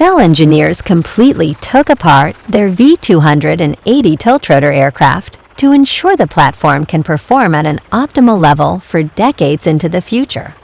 Bell engineers completely took apart their V-280 tiltrotor aircraft to ensure the platform can perform at an optimal level for decades into the future.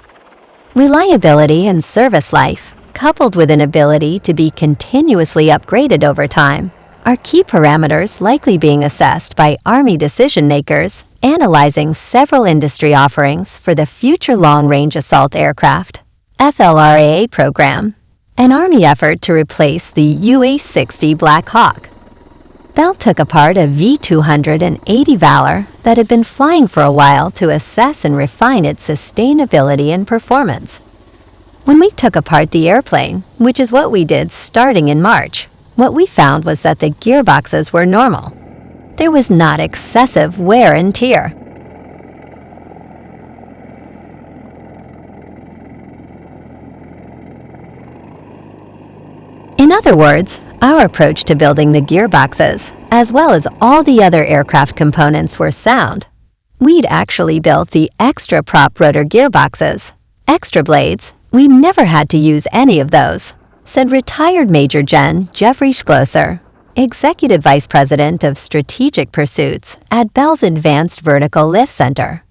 Reliability and service life, coupled with an ability to be continuously upgraded over time, are key parameters likely being assessed by Army decision-makers analyzing several industry offerings for the Future Long-Range Assault Aircraft (FLRAA) program, an Army effort to replace the UH-60 Black Hawk. Bell took apart a V-280 Valor that had been flying for a while to assess and refine its sustainability and performance. When we took apart the airplane, which is what we did starting in March, what we found was that the gearboxes were normal. There was not excessive wear and tear. In other words, our approach to building the gearboxes, as well as all the other aircraft components, were sound. We'd actually built the extra prop rotor gearboxes, extra blades. We never had to use any of those, said retired Major Gen Jeffrey Schlosser, Executive Vice President of Strategic Pursuits at Bell's Advanced Vertical Lift Center.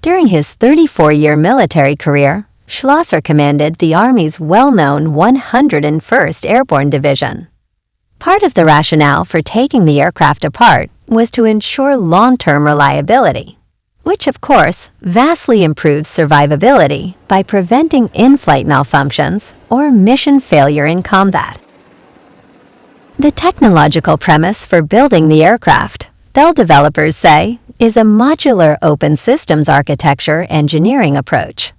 During his 34-year military career, Schlosser commanded the Army's well-known 101st Airborne Division. Part of the rationale for taking the aircraft apart was to ensure long-term reliability, which of course vastly improves survivability by preventing in-flight malfunctions or mission failure in combat. The technological premise for building the aircraft, Bell developers say, is a modular open systems architecture engineering approach.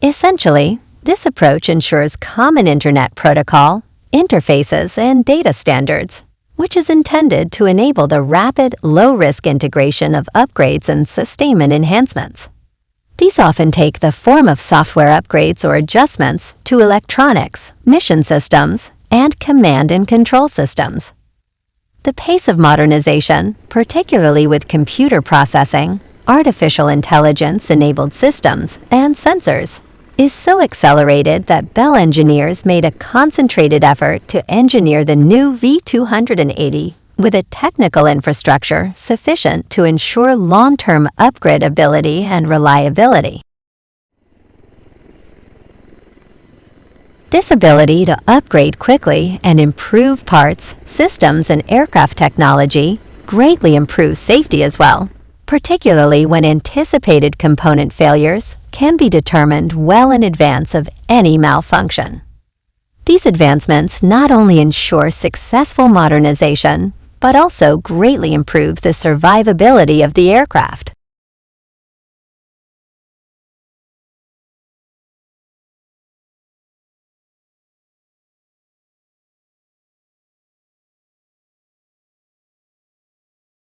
Essentially, this approach ensures common Internet protocol, interfaces, and data standards, which is intended to enable the rapid, low-risk integration of upgrades and sustainment enhancements. These often take the form of software upgrades or adjustments to electronics, mission systems, and command and control systems. The pace of modernization, particularly with computer processing, artificial intelligence-enabled systems, and sensors, is so accelerated that Bell engineers made a concentrated effort to engineer the new V-280 with a technical infrastructure sufficient to ensure long-term upgradability and reliability. This ability to upgrade quickly and improve parts, systems, and aircraft technology greatly improves safety as well, particularly when anticipated component failures can be determined well in advance of any malfunction. These advancements not only ensure successful modernization, but also greatly improve the survivability of the aircraft.